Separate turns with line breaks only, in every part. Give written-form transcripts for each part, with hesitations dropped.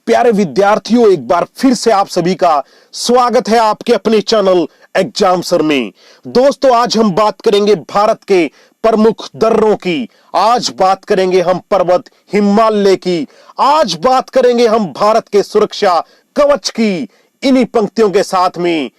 प्यारे विद्यार्थियों, एक बार फिर से आप सभी का स्वागत है आपके अपने चैनल एग्जाम सर में। दोस्तों, आज हम बात करेंगे भारत के प्रमुख दर्रों की। आज बात करेंगे हम पर्वत हिमालय की। आज बात करेंगे हम भारत के सुरक्षा कवच की। इन्हीं पंक्तियों के साथ में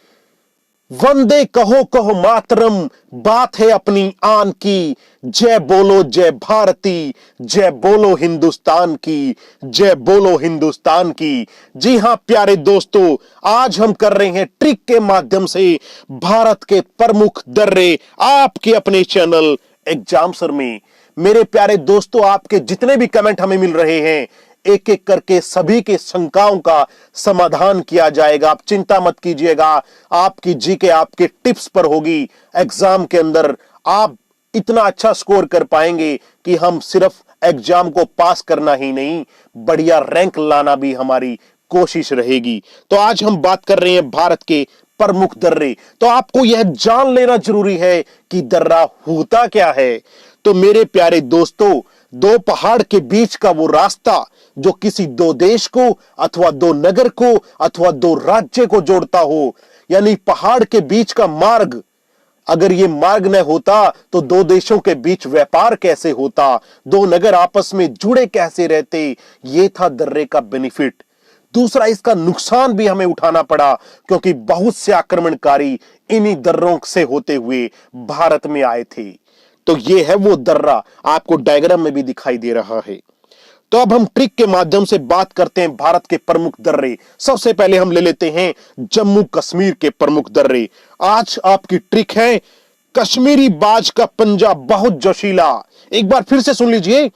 वंदे कहो कहो मातरम, बात है अपनी आन की। जय बोलो जय भारती, जय बोलो हिंदुस्तान की, जय बोलो हिंदुस्तान की। जी हां प्यारे दोस्तों, आज हम कर रहे हैं ट्रिक के माध्यम से भारत के प्रमुख दर्रे आपके अपने चैनल एग्जाम सर में। मेरे प्यारे दोस्तों, आपके जितने भी कमेंट हमें मिल रहे हैं, एक एक करके सभी के शंकाओं का समाधान किया जाएगा। आप चिंता मत कीजिएगा, आपकी जीके आपके टिप्स पर होगी। एग्जाम के अंदर आप इतना अच्छा स्कोर कर पाएंगे कि हम सिर्फ एग्जाम को पास करना ही नहीं, बढ़िया रैंक लाना भी हमारी कोशिश रहेगी। तो आज हम बात कर रहे हैं भारत के प्रमुख दर्रे। तो आपको यह जान लेना जरूरी है कि दर्रा होता क्या है। तो मेरे प्यारे दोस्तों, दो पहाड़ के बीच का वो रास्ता जो किसी दो देश को अथवा दो नगर को अथवा दो राज्य को जोड़ता हो, यानी पहाड़ के बीच का मार्ग, अगर ये मार्ग न होता तो दो देशों के बीच व्यापार कैसे होता, दो नगर आपस में जुड़े कैसे रहते। ये था दर्रे का बेनिफिट। दूसरा, इसका नुकसान भी हमें उठाना पड़ा क्योंकि बहुत से आक्रमणकारी इन्हीं दर्रों से होते हुए भारत में आए थे। तो ये है वो दर्रा, आपको डायग्राम में भी दिखाई दे रहा है। तो अब हम ट्रिक के माध्यम से बात करते हैं भारत के प्रमुख दर्रे। सबसे पहले हम ले लेते हैं जम्मू कश्मीर के प्रमुख दर्रे। आज आपकी ट्रिक है कश्मीरी बाज का पंजा बहुत जोशीला। एक बार फिर से सुन लीजिए,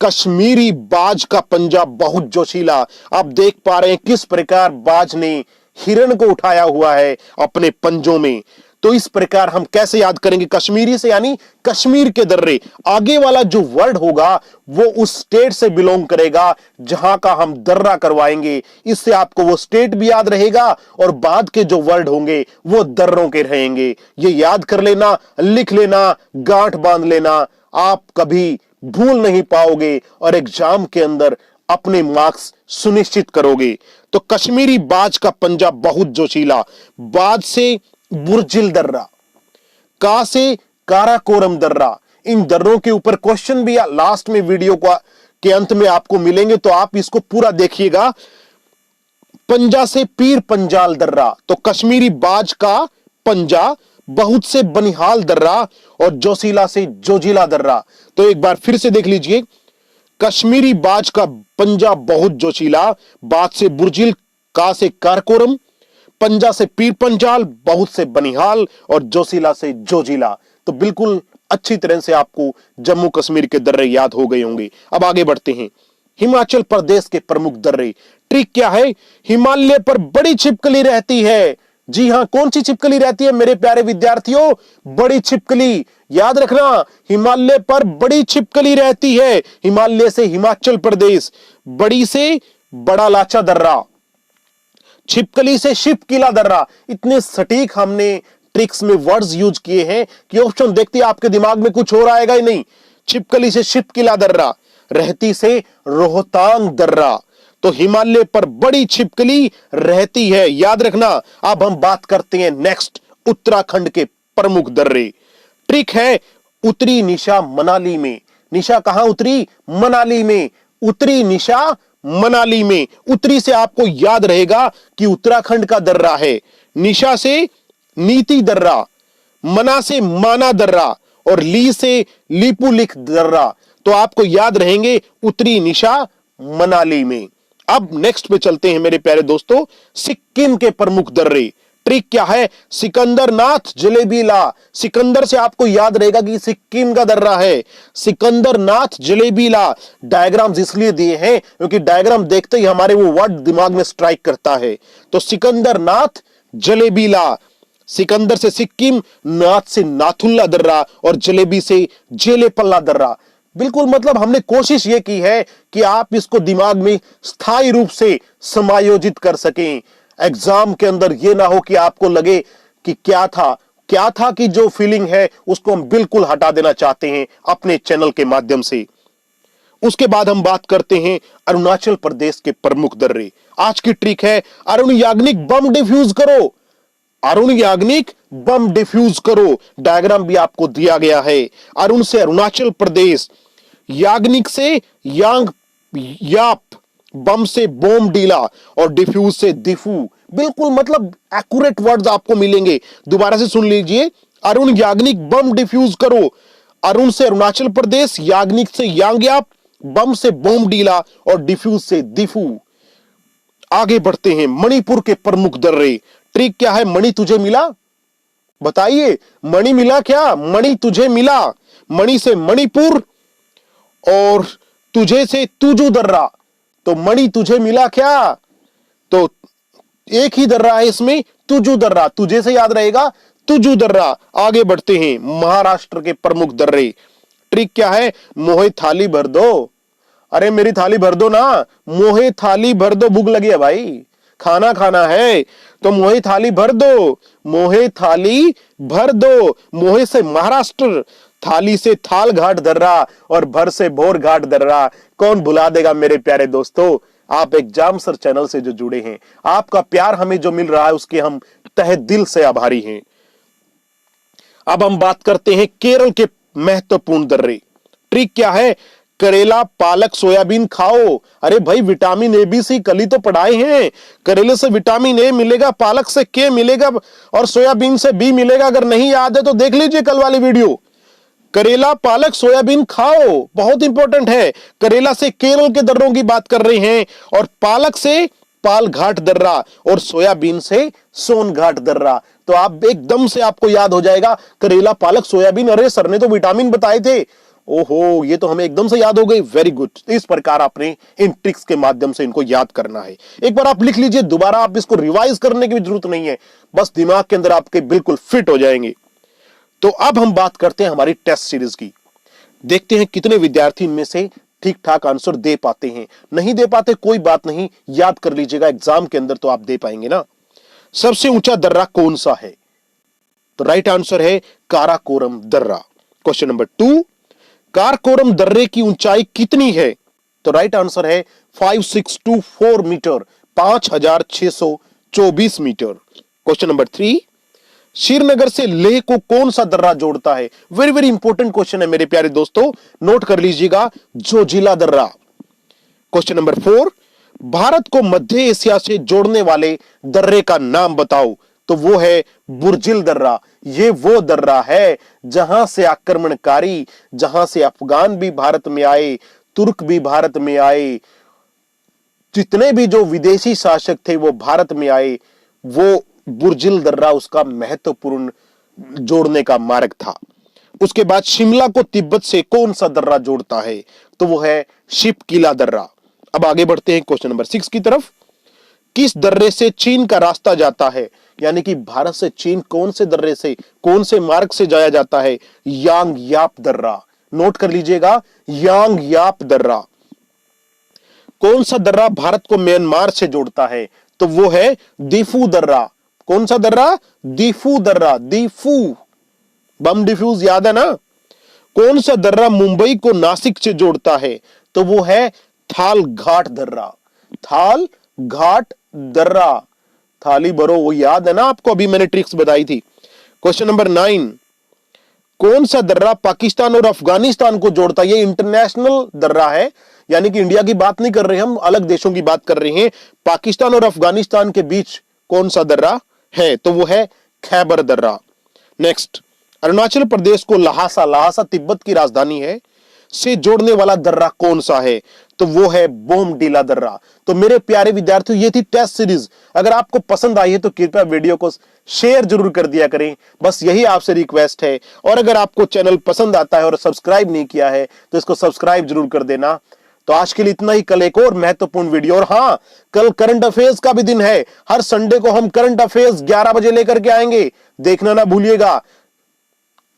कश्मीरी बाज का पंजा बहुत जोशीला। आप देख पा रहे हैं किस प्रकार बाज ने हिरण को उठाया हुआ है अपने पंजों में। तो इस प्रकार हम कैसे याद करेंगे कश्मीरी से, यानी कश्मीर के दर्रे। आगे वाला जो वर्ड होगा वो उस स्टेट से बिलोंग करेगा जहां का हम दर्रा करवाएंगे। इससे आपको वो स्टेट भी याद रहेगा और बाद के जो वर्ड होंगे वो दर्रों के रहेंगे। ये याद कर लेना, लिख लेना, गांठ बांध लेना, आप कभी भूल नहीं पाओगे और एग्जाम के अंदर अपने मार्क्स सुनिश्चित करोगे। तो कश्मीरी बाज का पंजा बहुत जोशीला, बाज से बुर्जिल दर्रा, का से काराकोरम दर्रा। इन दर्रों के ऊपर क्वेश्चन भी लास्ट में वीडियो के अंत में आपको मिलेंगे, तो आप इसको पूरा देखिएगा। पंजा से पीर पंजाल दर्रा, तो कश्मीरी बाज का पंजा, बहुत से बनिहाल दर्रा और जोशीला से जोजिला दर्रा। तो एक बार फिर से देख लीजिए, कश्मीरी बाज का पंजा बहुत जोशीला, बाज से बुर्जिल, का से कारकोरम, पंजा से पीर पंजाल, बहुत से बनिहाल और जोशीला से जोजिला। तो बिल्कुल अच्छी तरह से आपको जम्मू कश्मीर के दर्रे याद हो गए होंगे। अब आगे बढ़ते हैं, हिमाचल प्रदेश के प्रमुख दर्रे। ट्रिक क्या है, हिमालय पर बड़ी छिपकली रहती है। जी हां, कौन सी छिपकली रहती है मेरे प्यारे विद्यार्थियों? बड़ी छिपकली। याद रखना, हिमालय पर बड़ी छिपकली रहती है। हिमालय से हिमाचल प्रदेश, बड़ी से बड़ा लाचा दर्रा, छिपकली से शिपकिला दर्रा। इतने सटीक हमने ट्रिक्स में वर्ड्स यूज किए हैं कि ऑप्शन देखते ही आपके दिमाग में कुछ और आएगा ही नहीं। छिपकली से शिपकिला दर्रा, रहती से रोहतांग दर्रा। तो हिमालय पर बड़ी छिपकली रहती है, याद रखना। अब हम बात करते हैं नेक्स्ट, उत्तराखंड के प्रमुख दर्रे। ट्रिक है उतरी निशा मनाली में। निशा कहां उतरी? मनाली में। उतरी निशा मनाली में। उतरी से आपको याद रहेगा कि उत्तराखंड का दर्रा है। निशा से नीति दर्रा, मना से माना दर्रा और ली से लिपुलिख दर्रा। तो आपको याद रहेंगे उतरी निशा मनाली में। अब नेक्स्ट पे चलते हैं मेरे प्यारे दोस्तों, सिक्किम के प्रमुख दर्रे। ट्रिक क्या है, सिकंदरनाथ जलेबीला। सिकंदर से आपको याद रहेगा कि सिक्किम का दर्रा है, सिकंदरनाथ जलेबीला। डायग्राम्स इसलिए दिए हैं क्योंकि डायग्राम देखते ही हमारे वो वर्ड दिमाग में स्ट्राइक करता है। तो सिकंदरनाथ जलेबीला, सिकंदर से सिक्किम, नाथ से नाथुल्ला दर्रा और जलेबी से जेलेपल्ला दर्रा। बिल्कुल, मतलब हमने कोशिश ये की है कि आप इसको दिमाग में स्थायी रूप से समायोजित कर सकें। एग्जाम के अंदर ये ना हो कि आपको लगे कि क्या था कि जो फीलिंग है उसको हम बिल्कुल हटा देना चाहते हैं अपने चैनल के माध्यम से। उसके बाद हम बात करते हैं अरुणाचल प्रदेश के प्रमुख दर्रे। आज की ट्रिक है अरुण याग्निक बम डिफ्यूज करो। अरुण याग्निक बम डिफ्यूज करो। डायग्राम भी आपको दिया गया है। अरुण से अरुणाचल प्रदेश, याग्निक से यांग याप, बम से बोमडीला और डिफ्यूज से दिफू। बिल्कुल मतलब एक्यूरेट वर्ड्स आपको मिलेंगे। दोबारा से सुन लीजिए, अरुण याग्निक बम डिफ्यूज करो। अरुण से अरुणाचल प्रदेश, याग्निक से यांगयाप, बम से बोमडीला और डिफ्यूज से दिफू। आगे बढ़ते हैं, मणिपुर के प्रमुख दर्रे। ट्रिक क्या है? मणि तुझे मिला, बताइए मणि मिला क्या? मणि तुझे मिला। मणि से मणिपुर और तुझे से तुजू दर्रा। तो मणि तुझे मिला क्या? तो एक ही दर्रा है इसमें, तुजू दर्रा। तुझे से याद रहेगा तुजू दर्रा। आगे बढ़ते हैं, महाराष्ट्र के प्रमुख दर्रे। ट्रिक क्या है? मोहे थाली भर दो। अरे मेरी थाली भर दो ना, मोहे थाली भर दो। भूख लगी है भाई, खाना खाना है, तो मोहे थाली भर दो। मोहे थाली भर दो। मोहे से महाराष्ट्र, थाली से थाल घाट दर्रा और भर से भोर घाट दर्रा। कौन भुला देगा मेरे प्यारे दोस्तों। आप एग्जाम सर चैनल से जो जुड़े हैं, आपका प्यार हमें जो मिल रहा है उसके हम तहे दिल से आभारी हैं। अब हम बात करते हैं केरल के महत्वपूर्ण दर्रे। ट्रिक क्या है? करेला, पालक, सोयाबीन खाओ। अरे भाई विटामिन ए बी सी कल ही तो पढ़ाए हैं। करेले से विटामिन ए मिलेगा, पालक से के मिलेगा और सोयाबीन से बी मिलेगा। अगर नहीं याद है तो देख लीजिए कल वाली वीडियो। करेला, पालक, सोयाबीन खाओ, बहुत इंपॉर्टेंट है। करेला से केरल के दर्रों की बात कर रहे हैं और पालक से पाल घाट दर्रा और सोयाबीन से सोन घाट दर्रा। तो आप एकदम से आपको याद हो जाएगा करेला, पालक, सोयाबीन। अरे सर ने तो विटामिन बताए थे। ओहो, ये तो हमें एकदम से याद हो गई। Very good. इस प्रकार आपने इन ट्रिक्स के माध्यम से इनको याद करना है। एक बार आप लिख लीजिए, दोबारा आप इसको रिवाइज करने की भी जरूरत नहीं है, बस दिमाग के अंदर आपके बिल्कुल फिट हो जाएंगे। तो अब हम बात करते हैं हमारी टेस्ट सीरीज की। देखते हैं कितने विद्यार्थी इनमें से ठीक ठाक आंसर दे पाते हैं। नहीं दे पाते कोई बात नहीं, याद कर लीजिएगा, एग्जाम के अंदर तो आप दे पाएंगे ना। सबसे ऊंचा दर्रा कौन सा है? तो राइट आंसर है काराकोरम दर्रा। क्वेश्चन नंबर 2, काराकोरम दर्रे की ऊंचाई कितनी है? तो राइट आंसर है 5624 metre, 5624 metre. Question number 3, Srinagar से लेह को कौन सा दर्रा जोड़ता है? वेरी वेरी इंपॉर्टेंट क्वेश्चन है मेरे प्यारे दोस्तों, नोट कर लीजिएगा, जोजिला दर्रा। क्वेश्चन नंबर 4, भारत को मध्य एशिया से जोड़ने वाले दर्रे का नाम बताओ। तो वो है बुर्जिल दर्रा। ये वो दर्रा है जहां से आक्रमणकारी, जहां से अफगान भी भारत में आए, तुर्क भी भारत में आए, जितने भी जो विदेशी शासक थे वो भारत में आए, वो बुर्जिल दर्रा उसका महत्वपूर्ण जोड़ने का मार्ग था। उसके बाद शिमला को तिब्बत से कौन सा दर्रा जोड़ता है? तो वो है शिपकिला दर्रा। अब आगे बढ़ते हैं क्वेश्चन नंबर 6 की तरफ। किस दर्रे से चीन का रास्ता जाता है? यानी कि भारत से चीन कौन से दर्रे से, कौन से मार्ग से जाया जाता है? यांग याप दर्रा। नोट कर लीजिएगा, यांग याप दर्रा। कौन सा दर्रा भारत को म्यांमार से जोड़ता है? तो वो है दिफू दर्रा। कौन सा दर्रा? दिफू दर्रा। दिफू, बम डिफ्यूज याद है ना। कौन सा दर्रा मुंबई को नासिक से जोड़ता है? तो वो है थाल घाट दर्रा। थाल घाट दर्रा। थाली भरो, वो याद है ना आपको, अभी मैंने ट्रिक्स बताई थी। क्वेश्चन नंबर 9, कौन सा दर्रा पाकिस्तान और अफगानिस्तान को जोड़ता है? ये इंटरनेशनल दर्रा है, यानी कि इंडिया की बात नहीं कर रहे हम, अलग देशों की बात कर रहे हैं। पाकिस्तान और अफगानिस्तान के बीच कौन सा दर्रा है? तो वो है खैबर दर्रा। नेक्स्ट, अरुणाचल प्रदेश को लहासा, लहासा तिब्बत की राजधानी है, से जोड़ने वाला दर्रा कौन सा है? तो वो है बोमडीला दर्रा। तो मेरे प्यारे विद्यार्थियों, ये थी टेस्ट सीरीज। अगर आपको पसंद आई है तो कृपया वीडियो को शेयर जरूर कर दिया करें, बस यही आपसे रिक्वेस्ट है। और अगर आपको चैनल पसंद आता है और सब्सक्राइब नहीं किया है तो इसको सब्सक्राइब जरूर कर देना। तो आज के लिए इतना ही, कल एक और महत्वपूर्ण वीडियो। और हाँ, कल करंट अफेयर्स का भी दिन है। हर संडे को हम करंट अफेयर्स 11 बजे लेकर के आएंगे, देखना ना भूलिएगा।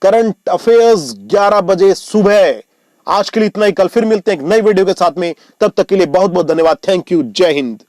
करंट अफेयर्स 11 बजे सुबह। आज के लिए इतना ही, कल फिर मिलते हैं एक नई वीडियो के साथ में। तब तक के लिए बहुत बहुत धन्यवाद। Thank you. जय हिंद।